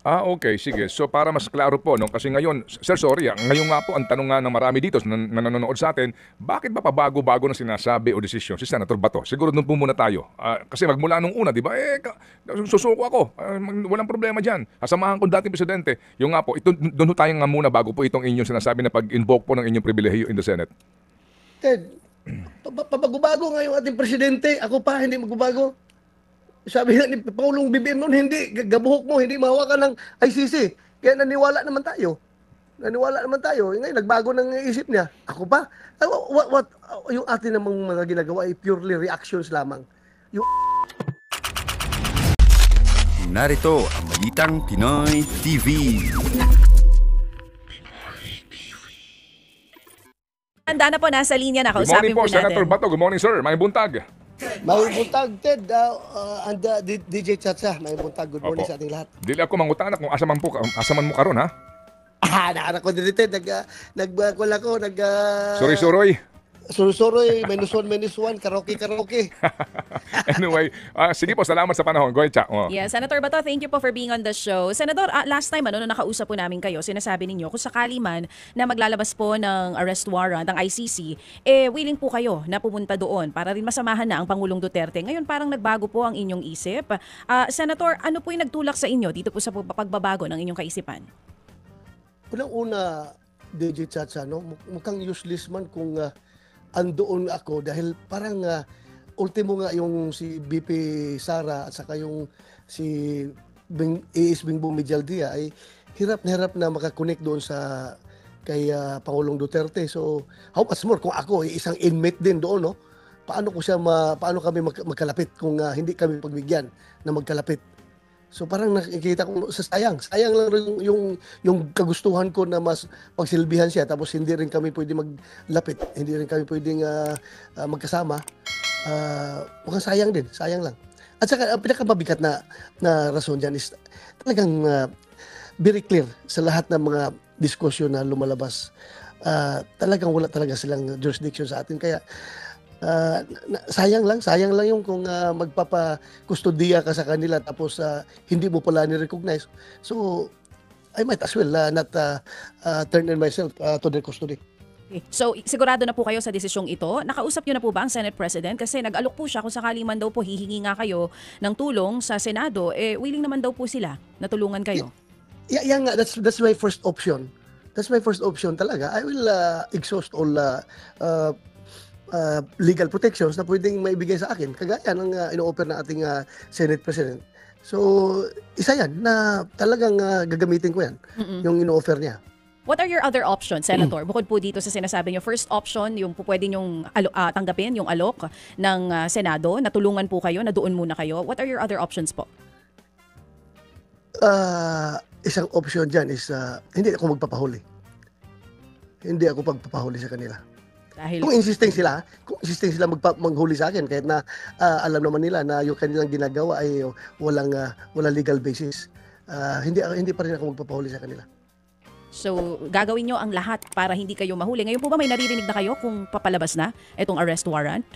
Okay, sige. So para mas klaro po, no, kasi ngayon, sir, sorry, ngayon nga po ang tanong nga ng marami dito na nanonood sa atin, bakit ba pabago-bago na sinasabi o desisyon si Senator Bato? Siguro doon po muna tayo. Kasi magmula nung una, di ba, susuko ako. Walang problema dyan. Kasamahan ko dating presidente. Yung nga po, ito, doon ho tayo nga muna bago po itong inyong sinasabi na pag-invoke po ng inyong pribilehiyo in the Senate. Ted, pabago nga yung ating presidente. Ako pa, hindi magbabago. Sabi nga ni Pangulong BBM noon, hindi, gabuhok mo, hindi mahawakan ng ICC. Kaya naniwala naman tayo. Naniwala naman tayo. Ngayon, nagbago ng isip niya. Ako pa? Yung atin namang mga ginagawa ay purely reactions lamang. Yung Narito ang Balitang Pinoy TV. Handa na po, nasa linya na. Good Kausapin morning po, po natin. Senator Bato. Good morning, sir. May buntag. may buntag, Ted, and DJ Chacha, may buntag. Good morning Opo. sa ating lahat. Dili ako mangutana kung asaman mo karon ha. Naanak ko din, Ted. Nagkula ko, Suroy-suroy. Surusuroy, minus one, karaoke. Anyway, sige po, salamat sa panahon. Go ahead, Cha. Oh. Yeah, Senator Bato, thank you po for being on the show. Senador, last time nung nakausap po namin kayo, sinasabi ninyo kung sakali man na maglalabas po ng arrest warrant ang ICC, willing po kayo na pumunta doon para rin masamahan na ang Pangulong Duterte. Ngayon parang nagbago po ang inyong isip. Senator, ano po yung nagtulak sa inyo dito po sa pagbabago ng inyong kaisipan? Unang-una, DJ Chacha, no? Mukhang useless man kung andoon ako dahil parang ultimo nga yung si BP Sara at saka yung si AS Bingbong Medialdia ay hirap na makakonect doon sa kay Pangulong Duterte. So how much more kung ako ay isang inmate din doon, no? Paano kami magkalapit kung hindi kami pagbigyan na magkalapit? So parang nakikita ko sayang lang rin yung kagustuhan ko na mas pagsilbihan siya tapos hindi rin kami pwede maglapit, hindi rin kami pwedeng magkasama. Mukhang sayang lang. At saka ang pinakamabigat na rason diyan is talagang very clear sa lahat ng mga diskusyon na lumalabas. Talagang wala talaga silang jurisdiction sa atin kaya sayang lang yung kung magpapakustodiya ka sa kanila tapos hindi mo pala ni-recognize. So, I might as well not turn in myself to their custody. Okay. So, sigurado na po kayo sa desisyong ito. Nakausap niyo na po ba ang Senate President? Kasi nag-alok po siya kung sakali man daw po hihingi nga kayo ng tulong sa Senado, willing naman daw po sila na tulungan kayo. Yan nga, that's my first option. That's my first option talaga. I will exhaust all legal protections na pwedeng maibigay sa akin, kagaya ng ino-offer ng ating Senate President. So, isa yan na talagang gagamitin ko yan, yung ino-offer niya. What are your other options, Senator? Bukod po dito sa sinasabi niyo, first option, yung po pwede niyong tanggapin, yung alok ng Senado, natulungan po kayo, na doon muna kayo. What are your other options po? Isang option dyan is hindi ako magpapahuli. Hindi ako pagpapahuli sa kanila. Dahil Kung insisting sila manghuli sa akin kahit na alam naman nila na yung kanilang ginagawa ay walang legal basis. Hindi pa rin ako magpapahuli sa kanila. so, gagawin niyo ang lahat para hindi kayo mahuli. Ngayon po ba may naririnig na kayo kung papalabas na itong arrest warrant?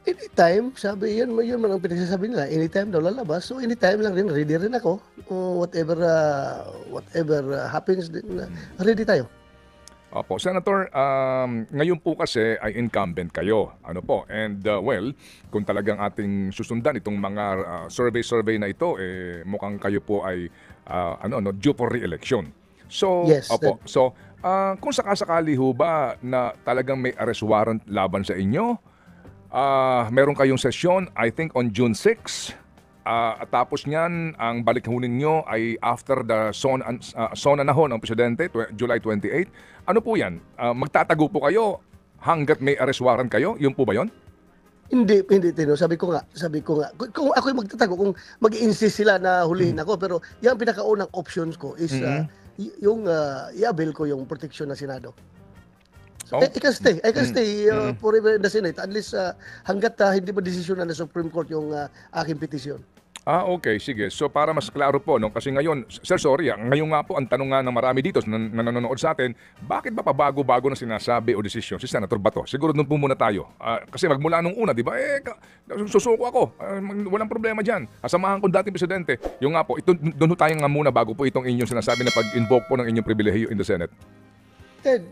Anytime, sabi yun man ang pinagsasabi nila. Anytime daw lalabas. So anytime lang rin, ready rin ako. Whatever happens, ready tayo. Opo, Senator, ngayon po kasi ay incumbent kayo. Ano po? And kung talagang ating susundan itong mga survey na ito, mukhang kayo po ay due for re-election. So, Yes, opo. So, kung sakasakali ho ba na talagang may arrest warrant laban sa inyo, meron kayong sesyon, I think on June 6. At tapos niyan, ang balik ho ninyo ay after the sona na ho ng Presidente, July 28. Ano po yan? Magtatago po kayo hanggat may arrest warrant kayo? Yun po ba yun? Hindi, Tino. Sabi ko nga, kung ako'y magtatago, kung mag-insist sila na hulihin ako, pero yung pinakaunang options ko is yung i-avail ko yung protection ng Senado. Oh. I can stay forever in the Senate. At least hanggat hindi pa desisyon ng Supreme Court yung aking petisyon. Okay, sige. So para mas klaro po, no? Kasi ngayon, Sir Sorry, ngayon nga po ang tanong nga ng marami dito na nanonood sa atin, bakit ba pabago-bago na sinasabi o desisyon si Senator Bato? Siguro doon po muna tayo. Kasi magmula nung una, di ba, susuko ako. Walang problema dyan. Asamahan ko dating presidente. Yung nga po, doon tayo nga muna bago po itong inyong sinasabi na pag-invoke po ng inyong pribilehiyo in the Senate. Ted,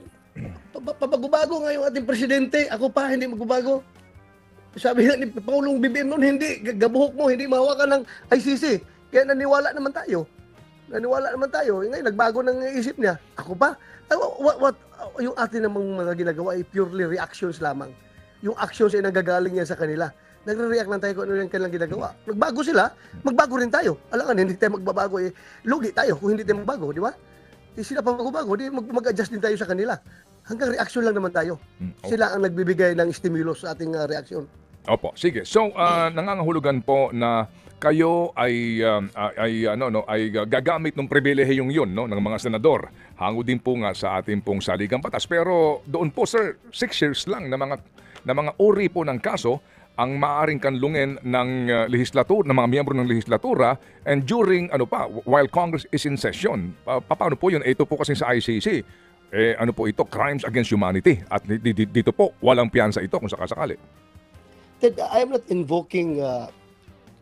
pabago nga yung ating presidente. Ako pa, hindi magbabago. Sabi nga ni Pangulong BBM noon, hindi, gabuhok mo, hindi mahawakan ng ICC. Kaya naniwala naman tayo. Ngayon, nagbago ng isip niya. Ako pa? Yung atin namang mga ginagawa ay purely reactions lamang. Yung actions ay nagagaling yan sa kanila. Nagre-react lang tayo kung ano yung kanilang ginagawa. Nagbago sila, magbago rin tayo. Alangan, hindi tayo magbabago. Lugi tayo kung hindi tayo magbago, di ba? Sila pa magbago, di mag-adjust din tayo sa kanila. Hanggang reaction lang naman tayo. Okay. Sila ang nagbibigay ng stimulus sa ating reaksyon. Opo, sige. So, nangangahulugan po na kayo ay gagamit ng pribilehiyong yun, no, ng mga senador. Hango din po nga sa ating pong saligang batas. Pero doon po, sir, 6 years lang na mga uri po ng kaso ang maaaring kanlungin ng legislatura, ng mga miyembro ng legislatura, and during while Congress is in session. Paano po yun? Ito po kasi sa ICC. Ano po ito? Crimes against humanity. At dito po, walang piyansa ito kung sakasakali. Ted, I am not invoking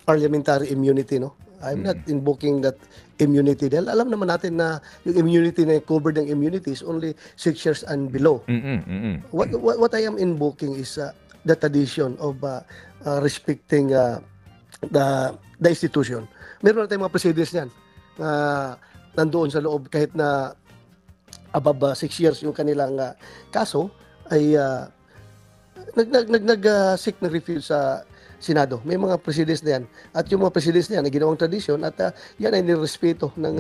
parliamentary immunity, no? I'm not invoking that immunity. Dahil alam naman natin na yung immunity na covered ng immunity is only 6 years and below. What I am invoking is the tradition of respecting the institution. Meron na tayong mga presidents niyan na nandoon sa loob kahit na above 6 years yung kanilang kaso ay nag-seek ng refuse sa Senado. May mga presidents na yan. At yung mga presidents na yan ay ginawang tradisyon at yan ay nirespeto ng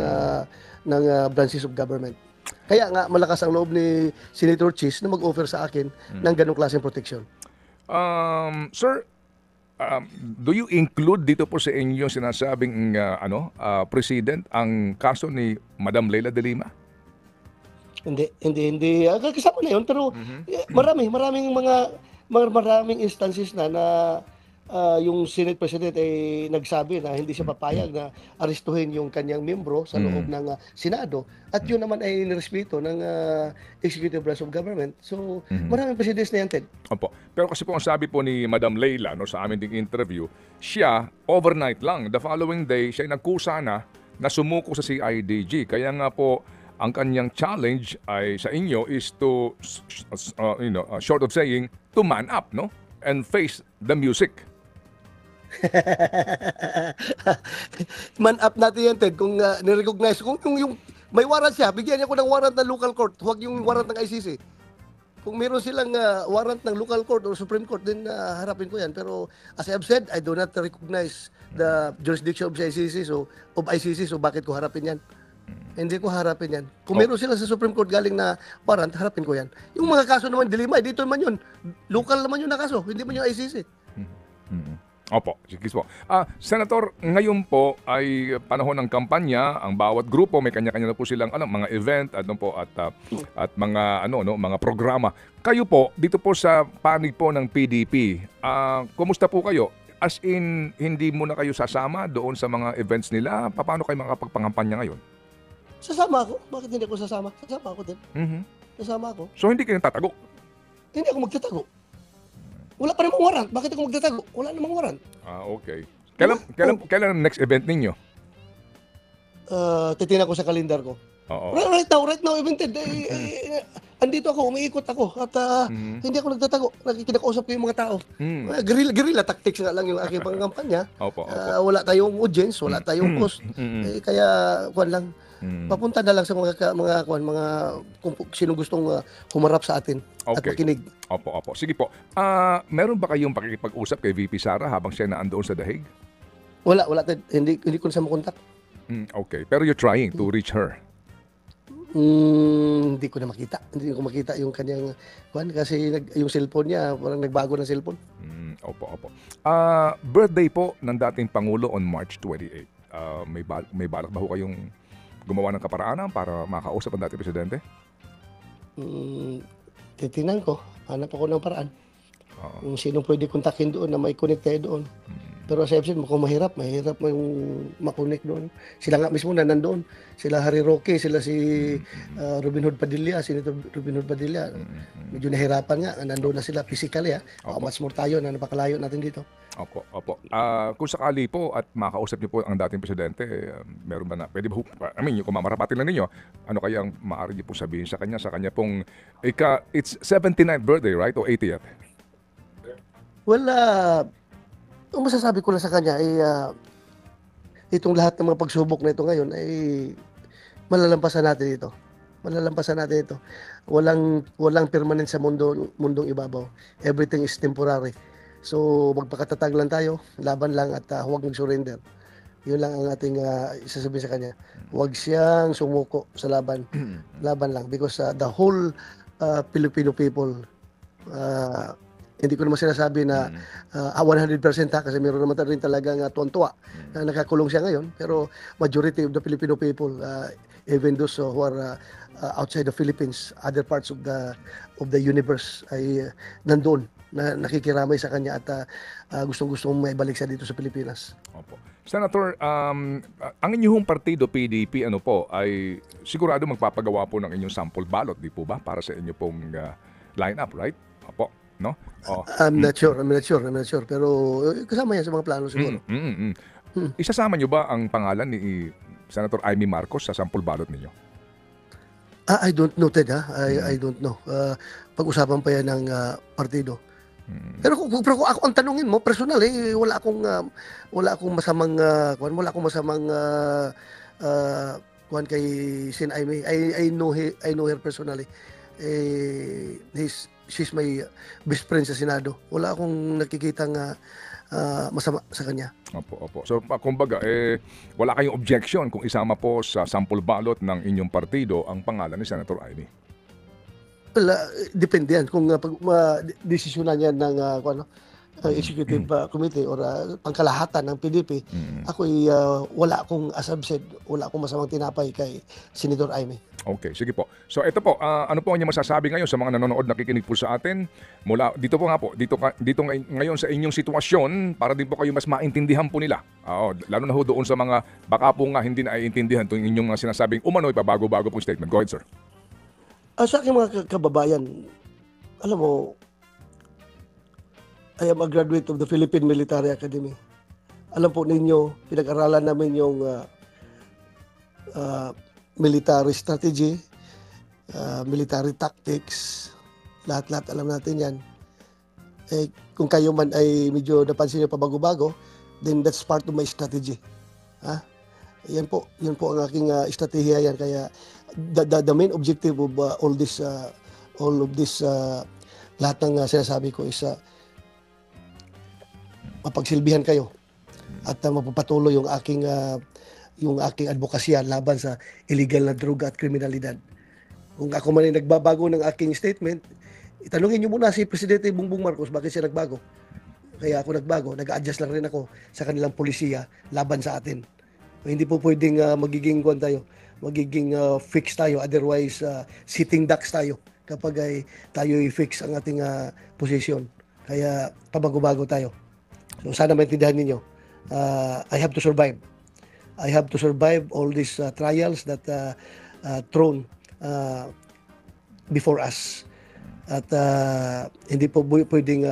branches of government. Kaya nga malakas ang loob ni Senator Chis na mag-offer sa akin ng ganong klaseng protection. Sir, do you include dito po sa inyong sinasabing president ang kaso ni Madam Leila de Lima? Hindi. Kasama na yun. Pero maraming instances na yung Senate President ay nagsabi na hindi siya papayag na arestuhin yung kanyang membro sa loob ng Senado. At yun naman ay nirespeto ng Executive Branch of Government. So, maraming presidents na yan, Ted. Opo. Pero kasi po ang sabi po ni Madam Leila sa amin ding interview, siya, overnight lang, the following day, siya ay nagkusa na sumuko sa CIDG. Kaya nga po, ang kanyang challenge ay sa inyo is to, short of saying, to man up, no? And face the music. Man up natin yan, Ted. Kung nirecognize, kung yung may warrant siya, bigyan niya ko ng warrant ng local court, huwag yung warrant ng ICC. Kung meron silang warrant ng local court or Supreme Court, then harapin ko yan. Pero as I have said, I do not recognize the jurisdiction of ICC, so bakit ko harapin yan? Hindi ko harapin yan. Kung meron sila sa Supreme Court galing na warrant, harapin ko yan. Yung mga kaso naman, dilima, dito naman yun. Local naman yun na kaso, hindi man yung ICC. Opo, sige po. Senator, ngayon po ay panahon ng kampanya, ang bawat grupo may kanya-kanya na po silang mga event at mga mga programa. Kayo po dito po sa panig po ng PDP, kumusta po kayo? As in, hindi muna kayo sasama doon sa mga events nila? Paano kayo makapagpangampanya ngayon? Sasama ako. Bakit hindi ako sasama? Sasama ako din. Sasama ako. So hindi kayo tatago? Hindi ako magtatago. Wala pa namang warrant. Bakit ako magtatago? Wala namang warrant. Okay. Kailan ang next event ninyo? Titingnan ko sa kalendar ko. Oo. Right now, evented. Andito ako, umiikot ako. At hindi ako nagtatago. Kinakausap ko yung mga tao. Guerrilla tactics nga lang yung aking pangkampanya. Opo. Wala tayong audience, wala tayong cost. Kaya, kuwan lang. Papunta na lang sa mga kung sino gustong humarap sa atin at makinig. Opo. Sige po. Meron ba kayong pakikipag-usap kay VP Sara habang siya naandoon sa Dahig? Wala. Hindi ko na siya makontak. Okay. Pero you're trying to reach her? Hindi ko makita yung kanyang kasi yung cellphone niya, parang nagbago ng cellphone. Opo. Birthday po ng dating Pangulo on March 28. May balak ba ho kayong gumawa ng kaparaanan para makausap ang dating presidente? Titingnan ko. Hanap ako ng paraan. Kung sino pwede kontakin doon na may connect tayo doon. Pero sa FC mukhang mahirap mo yung makonek doon. Sila nga mismo na nandoon. Sila Harry Roque, sila si Robin Hood Padilla, Senator Robin Hood Padilla. Medyo nahirapan nga, nandoon na sila physically. Opo. Mas more tayo na napakalayo natin dito. Opo, opo. Kung sakali po at makausap niyo po ang dating presidente, meron ba na, pwede ba, kung mamarapatin lang ninyo, ano kaya ang maaari niyo po sabihin sa kanya pong, it's 79th birthday, right? O 80th? Well, ang masasabi ko lang sa kanya ay itong lahat ng mga pagsubok na ito ngayon ay malalampasan natin ito. Malalampasan natin ito. Walang permanent sa mundong ibabaw. Everything is temporary. So magpakatatag lang tayo, laban lang at huwag mag-surrender. Yun lang ang ating isasabihin sa kanya. Huwag siyang sumuko sa laban. Laban lang because the whole Filipino people hindi ko naman sinasabi na 100% kasi meron naman rin talagang tuwan-tuwa na nakakulong siya ngayon. Pero majority of the Filipino people, even those who are outside the Philippines, other parts of the universe ay nandoon na nakikiramay sa kanya at gustong-gustong maibalik siya dito sa Pilipinas. Opo. Senator, ang inyong partido, PDP, ay sigurado magpapagawa po ng inyong sample ballot, di po ba? Para sa inyo pong line-up, right? Opo. No? Oh. I'm not sure. Pero kasama yan sa mga plano siguro. Isasama nyo ba ang pangalan ni Senator Amy Marcos sa sample ballot ninyo? I don't know, Ted. I don't know. Pag-usapan pa yan ng partido. Pero kung ako ang tanungin mo, personal wala akong masamang kuwan kay Sin Amy. I know her personally. She's my best friend sa Senado. Wala akong nakikitang masama sa kanya. Opo. So, kumbaga, wala kayong objection kung isama po sa sample ballot ng inyong partido ang pangalan ni Senator Amy? Well, depende yan. Kung desisyonan yan ng executive committee or pangkalahatan ng PDP, ako'y wala akong, as I've said, wala akong masamang tinapay kay Senator Amy. Okay, sige po. So ito po, ano po ang inyong masasabi ngayon sa mga nanonood, nakikinig po sa atin mula dito po nga po, dito ngayon sa inyong sitwasyon para din po kayo mas maintindihan po nila. Lalo na ho doon sa mga baka po nga hindi na iintindihan itong inyong mga sinasabing umano'y pabago-bago pong statement. Go ahead, sir. Sa aking mga kababayan, alam mo, I am a graduate of the Philippine Military Academy. Alam po ninyo, pinag-aralan namin yung military strategy, military tactics, lahat-lahat alam natin yan. Kung kayo man ay medyo napansin nyo pabago-bago, then that's part of my strategy. Yun po ang aking estratehiya yan. Kaya the main objective of all of this, lahat ng sinasabi ko is mapagsilbihan kayo at mapapatuloy yung aking advokasya laban sa illegal na droga at kriminalidad. Kung ako man ay nagbabago ng aking statement, itanungin niyo muna si Presidente Bongbong Marcos bakit siya nagbago. Kaya ako nagbago, nag-adjust lang rin ako sa kanilang polisiya laban sa atin. Hindi po pwedeng magiging fix tayo, otherwise sitting ducks tayo kapag tayo i-fix ang ating posisyon. Kaya pabago-bago tayo. So sana maintindihan ninyo, I have to survive. I have to survive all these trials that thrown before us. At hindi po pwedeng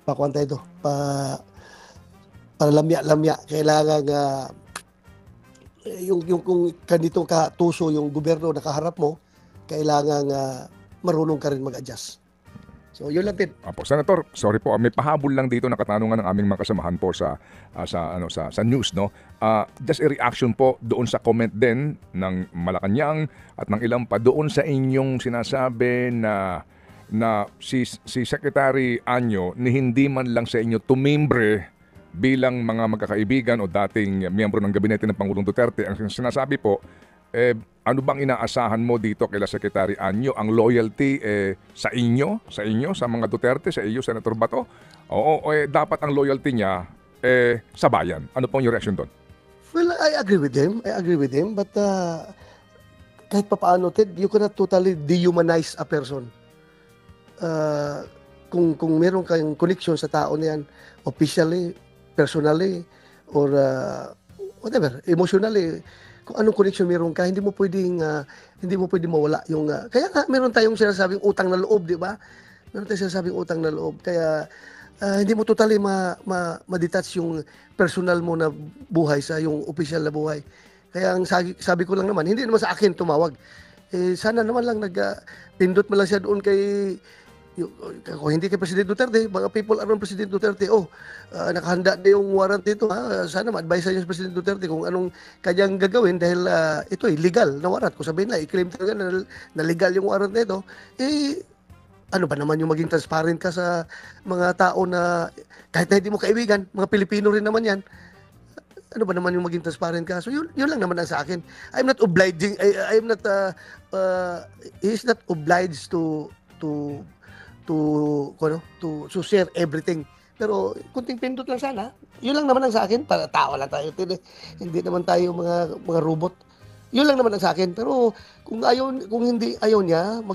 pakuan tayo ito. Para lamya-lamya. Kailangan yung kung ganito katuso yung gobyerno na kaharap mo, kailangan marunong ka rin mag-adjust. So, yun lang din. Apo, Senator, sorry po, may pahabol lang dito na katanungan ng aming mga kasamahan po sa news, no? Just a reaction po doon sa comment din ng Malacanang at ng ilang pa doon sa inyong sinasabi na si Secretary Anyo ni hindi man lang sa inyo tumimbre bilang mga magkakaibigan o dating miyembro ng gabinete ng Pangulong Duterte. Ang sinasabi po, ano bang inaasahan mo dito kay Secretary Anyo? Ang loyalty sa inyo, sa mga Duterte, sa iyo, Senator Bato? Dapat ang loyalty niya sa bayan. Ano pong yung reaction doon? Well, I agree with him. But kahit papaano, Ted, you cannot totally dehumanize a person. Kung meron kang connection sa tao na yan, officially, personally or whatever, emotionally, kung anong connection meron ka, hindi mo pwedeng mawala yung kaya nga meron tayong sinasabing utang na loob, di ba? Meron tayong sinasabing utang na loob. Kaya hindi mo totally ma-detach yung personal mo na buhay sa yung official na buhay. Kaya ang sabi ko lang naman, hindi naman sa akin tumawag. Sana naman lang pindot mo lang siya doon kay kung hindi kay President Duterte, mga people around President Duterte, nakahanda na yung warrant dito. Sana ma-advise niyo si President Duterte kung anong kanyang gagawin dahil ito legal na warrant. Kung sabihin na, i-claim talaga na legal yung warrant na ito, ano ba naman yung maging transparent ka sa mga tao na kahit na hindi mo kaibigan, mga Pilipino rin naman yan, ano ba naman yung maging transparent ka? So yun lang naman ang sa akin. I'm not obliging, I'm not, he's not obliged to share everything. Pero kunting pindot lang sana. Yun lang naman ang sa akin. Para tao lang tayo. Hindi naman tayo mga robot. Yun lang naman ang sa akin. Pero kung hindi ayaw niya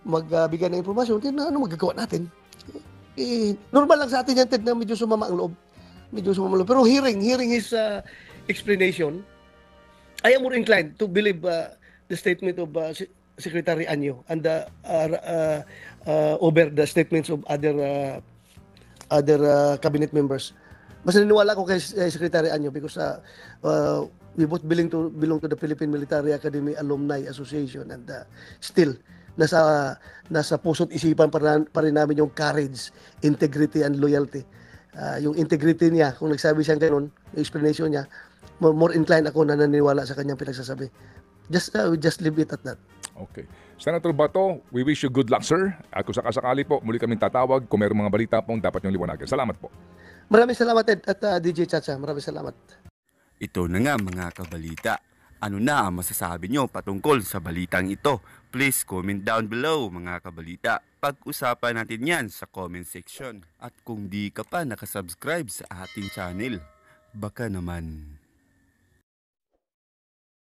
magbigay ng impormasyon, ano magagawa natin? Normal lang sa atin yan, Ted, na medyo sumama ang loob. Pero hearing his explanation, I am more inclined to believe the statement of Secretary Anyo and over the statements of other cabinet members. Mas naniniwala ko kay Secretary Anyo because we both belong to the Philippine Military Academy Alumni Association, and still nasa puso't isipan pa rin namin yung courage, integrity and loyalty. Yung integrity niya, kung nagsabi siya gano'n, yung explanation niya, more inclined ako na naniniwala sa kanyang pinagsasabi. Just leave it at that. Okay. Senator Bato, we wish you good luck, sir. At kung sakasakali po, muli kaming tatawag kung mayroong mga balita pong dapat niyong liwanagan. Salamat po. Maraming salamat, Ed, at DJ Chacha. Maraming salamat. Ito na nga mga kabalita. Ano na ang masasabi nyo patungkol sa balitang ito? Please comment down below mga kabalita. Pag-usapan natin yan sa comment section. At kung di ka pa nakasubscribe sa ating channel, baka naman